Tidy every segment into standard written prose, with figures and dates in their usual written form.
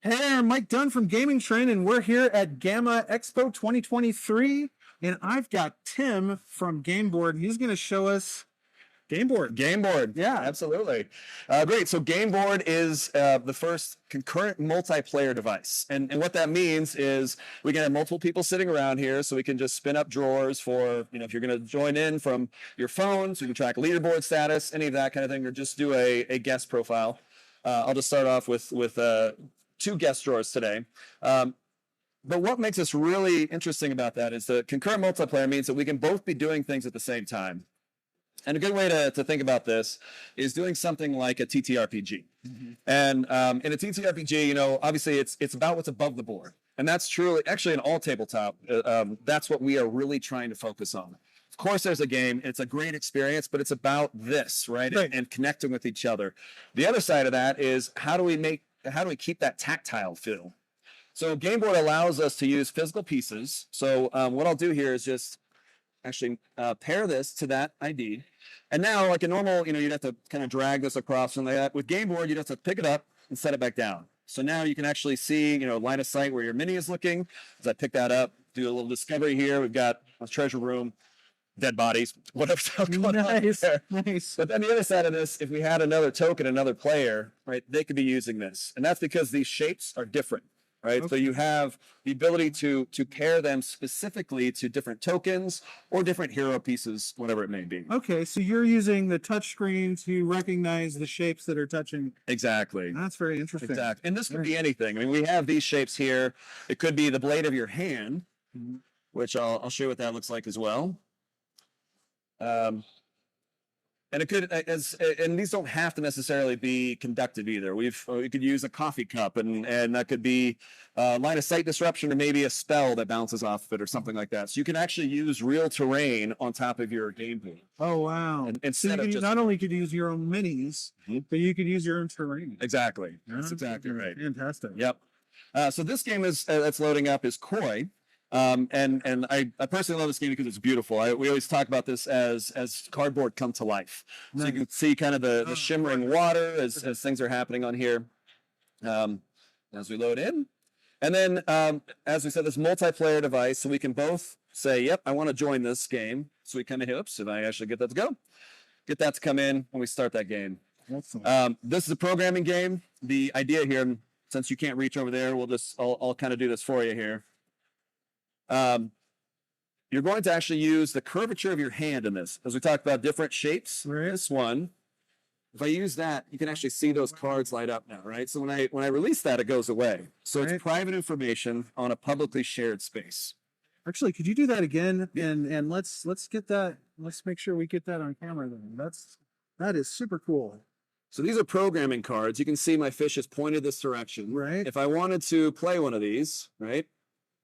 Hey, I'm Mike Dunn from Gaming Trend, and we're here at GAMA Expo 2023. And I've got Tim from Gameboard. He's going to show us Gameboard. Gameboard, Yeah. absolutely. Great. So Gameboard is the first concurrent multiplayer device, and what that means is we can have multiple people sitting around here, so we can just spin up drawers for if you're going to join in from your phone, so you can track leaderboard status, any of that kind of thing, or just do a guest profile. I'll just start off with two guest drawers today. But what makes us really interesting about that is the concurrent multiplayer means that we can both be doing things at the same time. And a good way to think about this is doing something like a TTRPG. Mm-hmm. And in a TTRPG, obviously it's about what's above the board. And that's truly, actually in all tabletop, that's what we are really trying to focus on. Of course, there's a game. It's a great experience, but it's about this, right? And connecting with each other. The other side of that is how do we keep that tactile feel? So Gameboard allows us to use physical pieces. So what I'll do here is just actually pair this to that ID. And now, like a normal, you'd have to kind of drag this across and like that. With Gameboard, you'd have to pick it up and set it back down. So now you can actually see, line of sight where your mini is looking. As I pick that up, do a little discovery here. We've got a treasure room, dead bodies, whatever's going on there. Nice. But then the other side of this, if we had another token, another player, right, they could be using this. And that's because these shapes are different. Right. Okay. So you have the ability to pair them specifically to different tokens or different hero pieces, whatever it may be. Okay. So you're using the touch screen to recognize the shapes that are touching. Exactly. That's very interesting. Exactly. And this could be anything. I mean, we have these shapes here. It could be the blade of your hand, which I'll show you what that looks like as well. And it could, and these don't have to necessarily be conductive either. We could use a coffee cup, and that could be line of sight disruption, or maybe a spell that bounces off of it, or something like that. So you can actually use real terrain on top of your game board. Oh wow! Instead so of just not only could use your own minis, but you could use your own terrain. Exactly. That's exactly right. Fantastic. Yep. So this game that's loading up is Koi. And I personally love this game because it's beautiful. We always talk about this as cardboard come to life. Nice. So you can see kind of the shimmering water as things are happening on here as we load in. And then, as we said, this multiplayer device, so we can both say, yep, I want to join this game. So we kind of hit, oops, and I actually get that to go. Get that to come in when we start that game. This is a programming game. The idea here, since you can't reach over there, I'll kind of do this for you here. You're going to actually use the curvature of your hand in this. As we talked about different shapes, this one, if I use that, you can actually see those cards light up now, right? So when I release that, it goes away. So it's private information on a publicly shared space. Actually, could you do that again? And let's get that. Let's make sure we get that on camera then. That is super cool. So these are programming cards. You can see my fish is pointed this direction. Right. If I wanted to play one of these, right,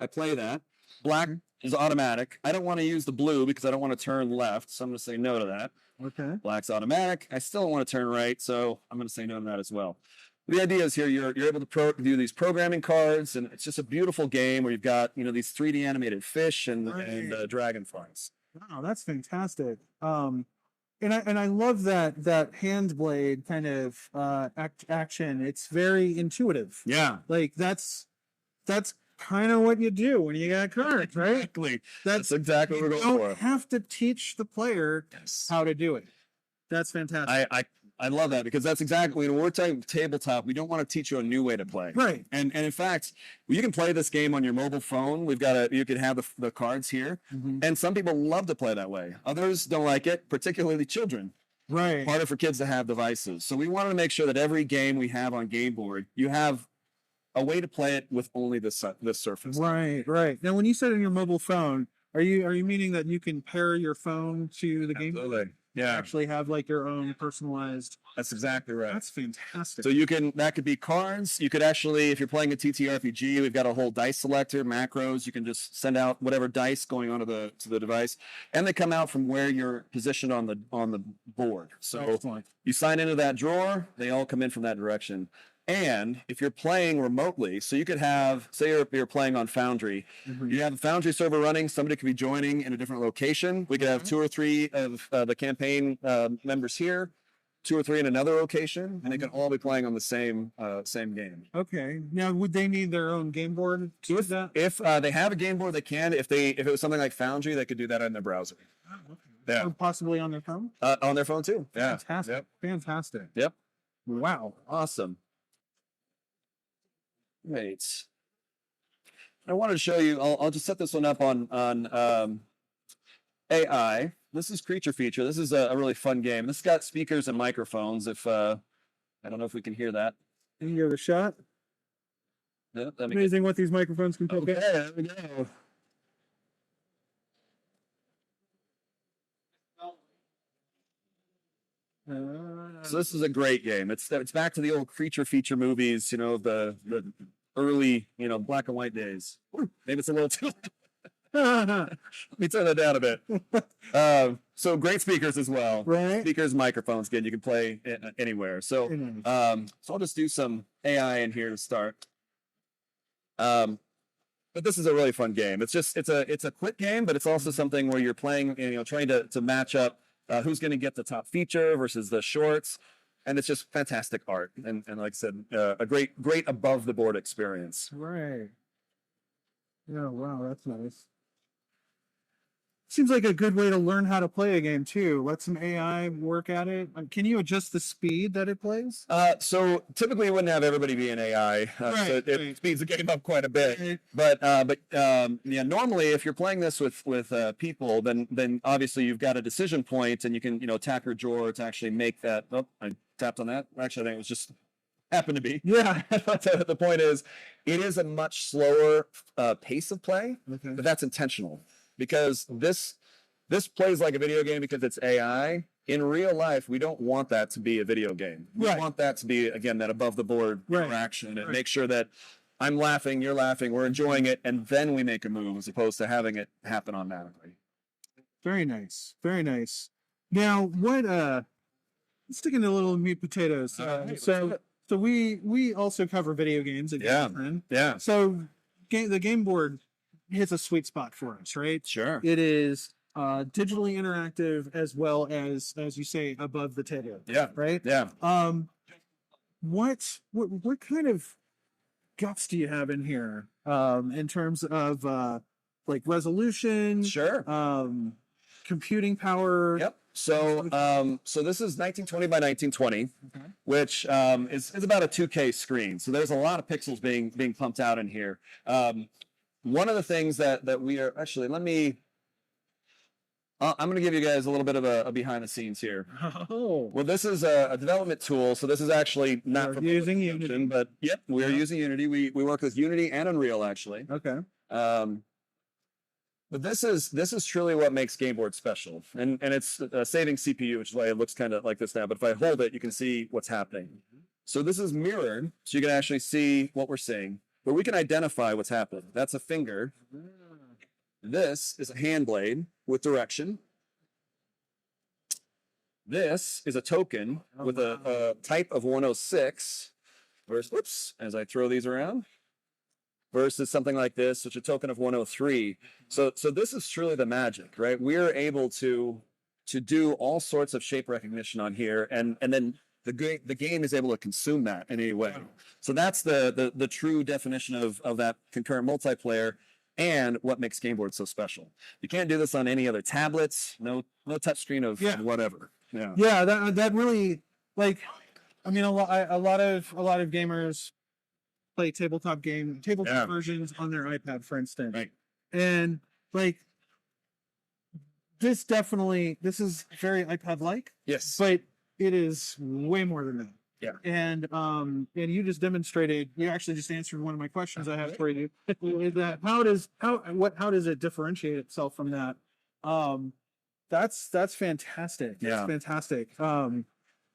I play that. Black is automatic. I don't want to use the blue because I don't want to turn left, so I'm going to say no to that. Okay. Black's automatic. I still don't want to turn right, so I'm going to say no to that as well. The idea is here you're able to do these programming cards, and it's just a beautiful game where you've got these 3D animated fish and dragonflies. Wow, that's fantastic. And I love that hand blade kind of action. It's very intuitive. Yeah, like that's kind of what you do when you got cards, right? Exactly. That's exactly what we're going for. You don't have to teach the player how to do it. That's fantastic. I love that because that's exactly when we're talking tabletop. We don't want to teach you a new way to play, right? And in fact, you can play this game on your mobile phone. You can have the cards here, and some people love to play that way. Others don't like it, particularly children. Right. Harder for kids to have devices. So we wanted to make sure that every game we have on Gameboard, you have a way to play it with only this surface. Right. Now, when you said on your mobile phone, are you meaning that you can pair your phone to the game? Absolutely. Yeah. Actually have like your own personalized. That's exactly right. That's fantastic. So that could be cards. You could actually, if you're playing a TTRPG, we've got a whole dice selector, macros. You can just send out whatever dice going onto the device, and they come out from where you're positioned on the board. So you sign into that drawer, they all come in from that direction. And if you're playing remotely, so you could have, say you're playing on Foundry, you have a Foundry server running, somebody could be joining in a different location. We could have 2 or 3 of the campaign members here. 2 or 3 in another location, and they can all be playing on the same game. Okay. Now, would they need their own game board to do that? If they have a game board, they can. If it was something like Foundry, they could do that on their browser. Oh, okay. Yeah. Or possibly on their phone? On their phone too. Yeah. Fantastic. Yep. Fantastic. Yep. Wow. Awesome. Great. I wanted to show you. I'll just set this one up on AI. This is Creature Feature. This is a really fun game. This has got speakers and microphones. If I don't know if we can hear that. Can you give it a shot? Yeah, Amazing what these microphones can pick okay, up. there we go. So this is a great game. It's back to the old Creature Feature movies, the early, black and white days. Maybe it's a little too. Let me turn that down a bit. So great speakers as well. Right. Speakers, microphones. Again, you can play anywhere. So I'll just do some AI in here to start. But this is a really fun game. It's a quick game, but it's also something where you're playing, trying to match up who's going to get the top feature versus the shorts. And it's just fantastic art. And like I said, a great above the board experience. Right. Yeah, wow, that's nice. Seems like a good way to learn how to play a game too. Let some AI work at it. Can you adjust the speed that it plays? So typically, you wouldn't have everybody be an AI. So it speeds the game up quite a bit. But yeah, normally if you're playing this with people, then obviously you've got a decision point, and you can tap your drawer to actually make that. Oh, I tapped on that. Actually, I think it was just happened to be. Yeah. But the point is, it is a much slower pace of play, Okay. but that's intentional. Because this plays like a video game because it's AI. In real life, we don't want that to be a video game. We want that to be, again, that above the board interaction, and make sure that I'm laughing, you're laughing, we're enjoying it, and then we make a move as opposed to having it happen automatically. Very nice. Very nice. Now, what let's stick into a little meat potatoes. So we also cover video games at Game. Yeah. So the game board hits a sweet spot for us, right? Sure. It is digitally interactive as well as you say, above the table. Yeah. Right? Yeah. What kind of guts do you have in here in terms of like resolution? Sure. Computing power. Yep. So this is 1920 by 1920, which is about a 2K screen. So there's a lot of pixels being pumped out in here. One of the things that we are actually, I'm going to give you guys a little bit of a behind the scenes here. Oh. Well, this is a development tool. So this is actually not for using Unity, but yep, we are using Unity. We work with Unity and Unreal actually. Okay. But this is truly what makes Gameboard special, and it's saving CPU, which is why it looks kind of like this now. But if I hold it, you can see what's happening. So this is mirrored, so you can actually see what we're seeing. But we can identify what's happening. That's a finger. This is a hand blade with direction. This is a token with a type of 106. Versus, as I throw these around, versus something like this, which is a token of 103. So this is truly the magic, right? We're able to do all sorts of shape recognition on here, and then the game is able to consume that in any way. So that's the true definition of that concurrent multiplayer, and what makes Gameboard so special. You can't do this on any other tablets. No touchscreen of whatever. Yeah. That really, like, I mean, a lot of gamers play tabletop versions on their iPad, for instance. Right. And like, this is very iPad-like. Yes. But it is way more than that. Yeah. And you just demonstrated. You actually just answered one of my questions I have for you. Is that how does it differentiate itself from that? That's fantastic. That's fantastic.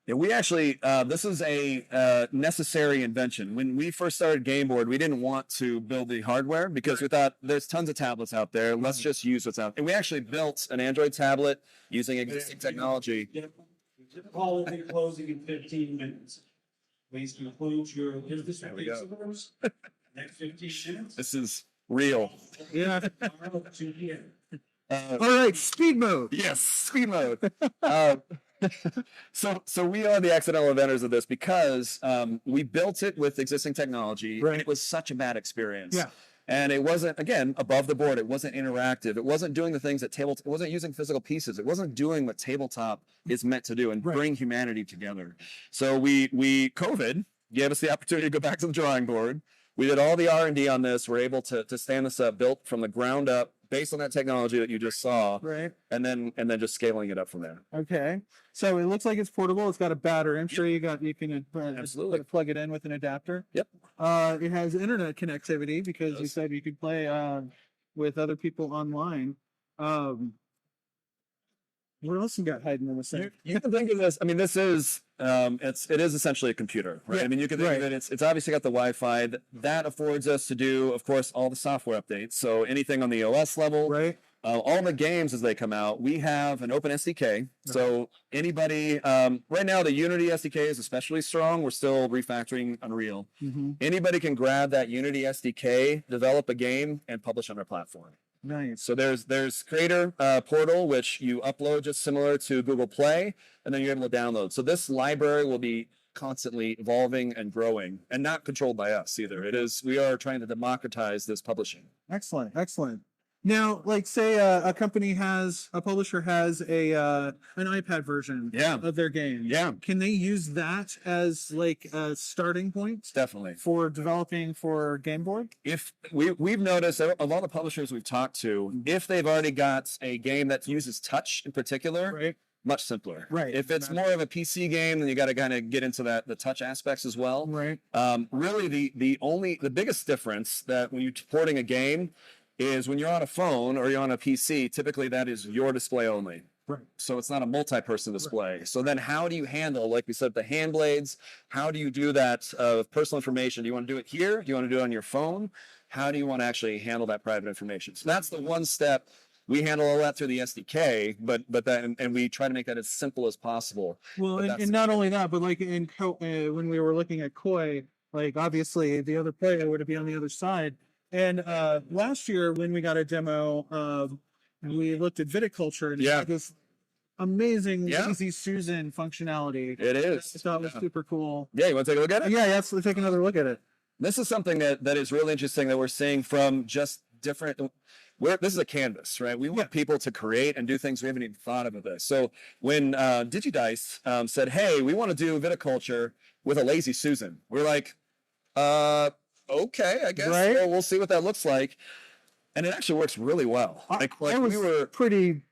Yeah, we actually, this is a necessary invention. When we first started Gameboard, we didn't want to build the hardware because we thought there's tons of tablets out there. Let's just use what's out there. And we actually built an Android tablet using existing technology. Call will be closing in 15 minutes. Please conclude your business hours. Next 15 minutes. This is real. Yeah. Tomorrow at 2 p.m. All right, speed mode. Yes, speed mode. So we are the accidental inventors of this because we built it with existing technology, Right. and it was such a bad experience. Yeah. And it wasn't, again, above the board. It wasn't interactive. It wasn't doing the things that it wasn't using physical pieces. It wasn't doing what tabletop is meant to do and Right. bring humanity together. So COVID gave us the opportunity to go back to the drawing board. We did all the R&D on this. We're able to stand this up, built from the ground up, based on that technology that you just saw, Right. and then just scaling it up from there. Okay. So it looks like it's portable. It's got a battery. I'm sure you can Absolutely. plug it in with an adapter. Yep. It has internet connectivity because you does. said you could play with other people online. What else you got hiding in the thing? You can think of this. I mean, this is it is essentially a computer, right? Yeah, I mean, you can think of it. It's obviously got the Wi-Fi that affords us to do, of course, all the software updates. So anything on the OS level, Right. all the games as they come out, we have an open SDK. So anybody, right now the Unity SDK is especially strong. We're still refactoring Unreal. Mm-hmm. Anybody can grab that Unity SDK, develop a game, and publish on our platform. Nice. So there's Creator Portal, which you upload just similar to Google Play, and then you're able to download. So this library will be constantly evolving and growing, and not controlled by us either. We are trying to democratize this publishing. Excellent. Excellent. Now, like say a publisher has an iPad version Yeah. of their game. Yeah, Can they use that as like a starting point definitely. for developing for Gameboard? If we've noticed a lot of publishers we've talked to, if they've already got a game that uses touch in particular, Right. much simpler. Right. If it's more of a PC game, then you got to kind of get into the touch aspects as well. Right. Really, the biggest difference that when you're porting a game is when you're on a phone or you're on a PC, typically that is your display only. Right. So it's not a multi-person display. So then how do you handle, like we said, the hand blades? How do you do that personal information? Do you want to do it here? Do you want to do it on your phone? How do you want to actually handle that private information? So that's the one step. We handle all that through the SDK, but we try to make that as simple as possible. Well, But and not only that, but like when we were looking at Koi, like obviously the other player would be on the other side. And last year when we got a demo, we looked at viticulture and it had this amazing Easy Susan functionality. It is. I thought was super cool. Yeah, you want to take a look at it? Yeah, let's take another look at it. This is something that is really interesting that we're seeing from just different. This is a canvas, right? We want people to create and do things we haven't even thought of this. So when DigiDice said, "Hey, we want to do viticulture with a lazy Susan," we're like, "Okay, I guess we'll see what that looks like." And it actually works really well. I was we were pretty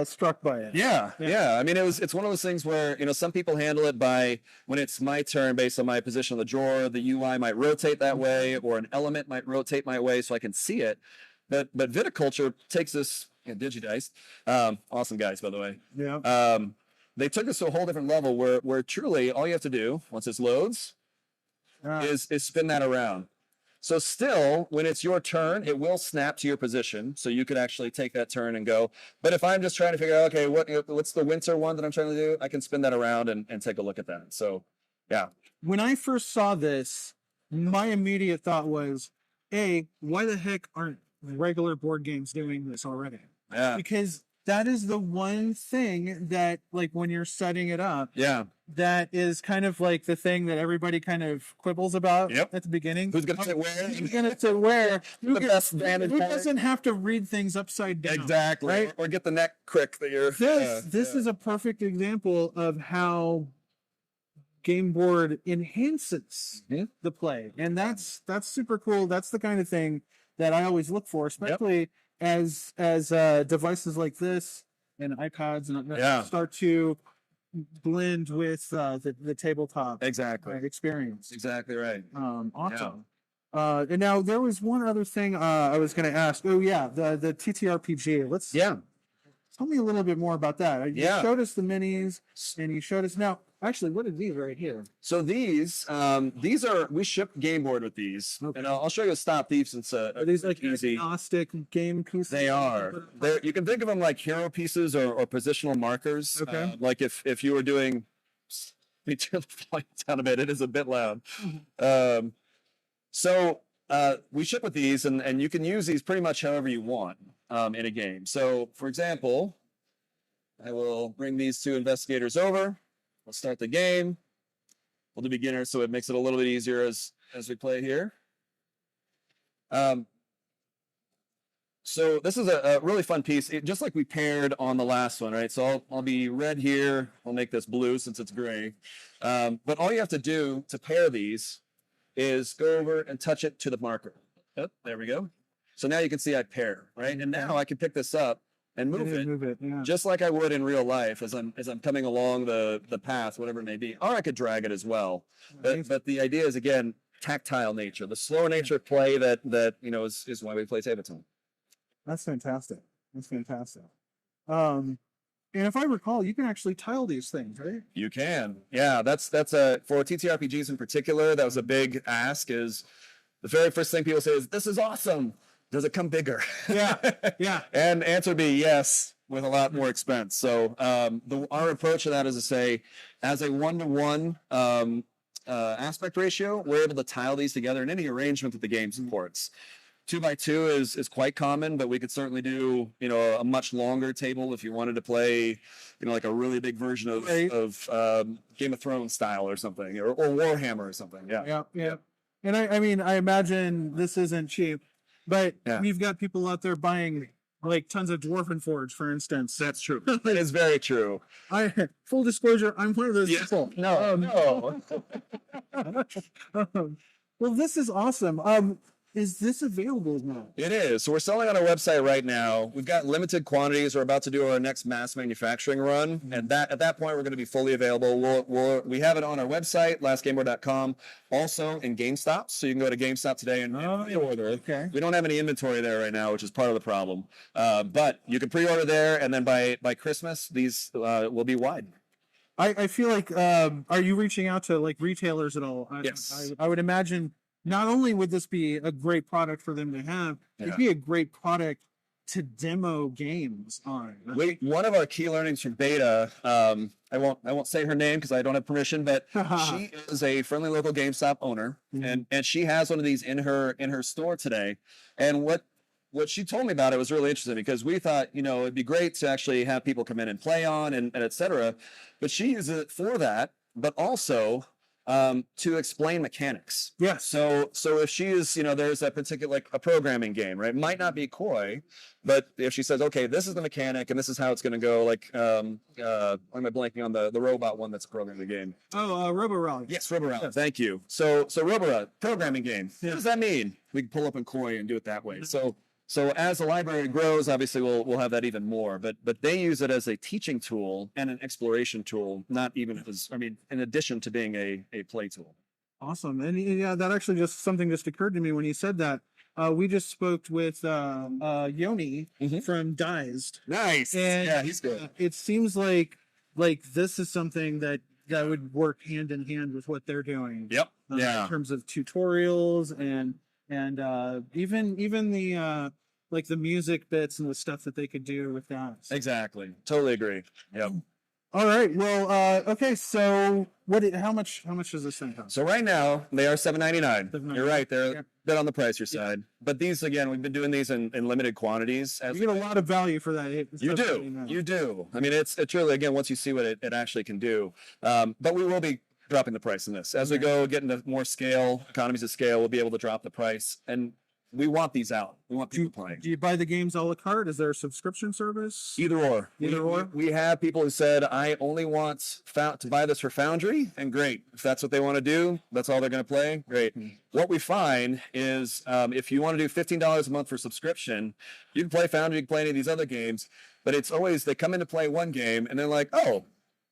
struck by it. Yeah. I mean, it's one of those things where some people handle it by when it's my turn based on my position on the drawer. The UI might rotate that way, or an element might rotate my way, so I can see it. But viticulture takes this. DigiDice, awesome guys, by the way. Yeah. They took us to a whole different level where truly all you have to do once it loads is spin that around. So still, when it's your turn, it will snap to your position, so you could actually take that turn and go. But if I'm just trying to figure out, okay, what's the winter one that I'm trying to do, I can spin that around and take a look at that. So, yeah. When I first saw this, my immediate thought was, why the heck aren't regular board games doing this already? Yeah. Because that is the one thing that, like, when you're setting it up, that is kind of like the thing that everybody kind of quibbles about at the beginning. Who's going to sit where? Who's going to sit where? The best vantage Who point. doesn't have to read things upside down? Exactly. Right? Or get the neck crick that you're... This is a perfect example of how Gameboard enhances the play. And that's super cool. That's the kind of thing that I always look for, especially as devices like this and iPads and start to blend with the tabletop experience. Exactly right. Awesome. And now there was one other thing I was going to ask. Oh yeah, the TTRPG. Tell me a little bit more about that. You showed us the minis, and you showed us now. Actually, what are these right here? So these are, we ship Gameboard with these, and I'll show you a stop these since are these like easy agnostic game pieces? They are. You can think of them like hero pieces or positional markers. Okay. Like if you were doing, let me turn the volume down a bit. It is a bit loud. So we ship with these, and you can use these pretty much however you want in a game. So for example, I will bring these two investigators over. We'll start the game. We'll do beginner, so it makes it a little bit easier as we play here. So this is a really fun piece, just like we paired on the last one, right? So I'll be red here. I'll make this blue since it's gray. But all you have to do to pair these is go over and touch it to the marker. Yep, there we go. So now you can see I pair, right? And now I can pick this up and move it, yeah. just like I would in real life as I'm coming along the path, whatever it may be. Or I could drag it as well. But the idea is, again, tactile nature, the slow nature of play that is why we play table tennis. That's fantastic. That's fantastic. And if I recall, you can actually tile these things, right? You can. Yeah, that's for TTRPGs in particular, that was a big ask. Is the very first thing people say is, "This is awesome. Does it come bigger?" Yeah, yeah. And answer would be yes, with a lot more expense. So our approach to that is to say, as a 1-to-1 aspect ratio, we're able to tile these together in any arrangement that the game supports. 2x2 is quite common, but we could certainly do, a much longer table if you wanted to play, like a really big version of Game of Thrones style or something, or Warhammer or something. Yeah. Yeah. And I mean, I imagine this isn't cheap, but we've got people out there buying like tons of Dwarven Forge, for instance. That's true. It is very true. Full disclosure, I'm one of those people. No. Well, this is awesome. Is this available now? It is. So we're selling on our website right now. We've got limited quantities. We're about to do our next mass manufacturing run, and at that point, we're going to be fully available. We have it on our website, lastgameboard.com, also in GameStop. So you can go to GameStop today and pre-order. Okay. We don't have any inventory there right now, which is part of the problem. But you can pre-order there, and then by Christmas, these will be wide. I feel like, are you reaching out to like retailers at all? Yes. I would imagine. Not only would this be a great product for them to have, it'd be a great product to demo games on. One of our key learnings from beta, I won't say her name because I don't have permission, but she is a friendly local GameStop owner, and she has one of these in her store today. And what she told me about it was really interesting, because we thought, it'd be great to actually have people come in and play on and et cetera. But she uses it for that, but also to explain mechanics. Yes. So if she is, there's a particular, like a programming game, right? Might not be koi, but if she says, okay, this is the mechanic and this is how it's going to go, like, why am I blanking on the robot one that's programming the game? Oh, Robo-Rally. Yes, Robo-Rally. Yes. Thank you. So Robo-Rally, programming game. Yeah. What does that mean? We can pull up in koi and do it that way. So as the library grows, obviously we'll have that even more. But they use it as a teaching tool and an exploration tool, not even in addition to being a play tool. Awesome. And yeah, that actually just occurred to me when you said that. We just spoke with Yoni from Dized. Nice. And yeah, he's good. It seems like this is something that would work hand in hand with what they're doing. Yep. In terms of tutorials and even the like the music bits and the stuff that they could do with that. Exactly. Totally agree. Yep. All right. Well, okay. So how much does this thing cost? So right now they are $7.99. You're right. They're a bit on the pricier side. But these, again, we've been doing these in limited quantities. You get a lot of value for that. You do. You do. I mean, it's really, again, once you see what it actually can do. But we will be dropping the price in this. As we go, get into more scale, economies of scale, we'll be able to drop the price. And we want these out. We want people playing. Do you buy the games a la carte? Is there a subscription service? Either or. We have people who said, I only want to buy this for Foundry, and great. If that's what they want to do, that's all they're going to play, great. What we find is if you want to do $15 a month for subscription, you can play Foundry, you can play any of these other games, but it's always, they come in to play one game, and they're like, oh,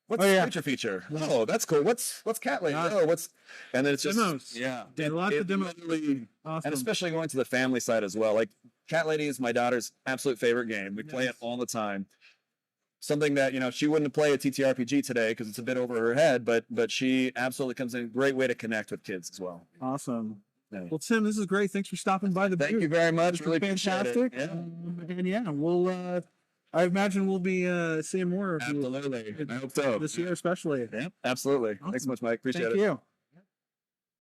what's the feature? Oh, that's cool. What's Cat Lady? And then it's just demos. Lots of demos. Awesome. And especially going to the family side as well. Like Cat Lady is my daughter's absolute favorite game. We play it all the time. Something that she wouldn't play a TTRPG today because it's a bit over her head, but she absolutely comes in a great way to connect with kids as well. Awesome. Yeah. Well, Tim, this is great. Thanks for stopping by the booth. Thank you very much. Really fantastic. And we'll. I imagine we'll be seeing more of you. Absolutely. I hope so. This year especially. Yeah, absolutely. Awesome. Thanks so much, Mike. Appreciate it. Thank you.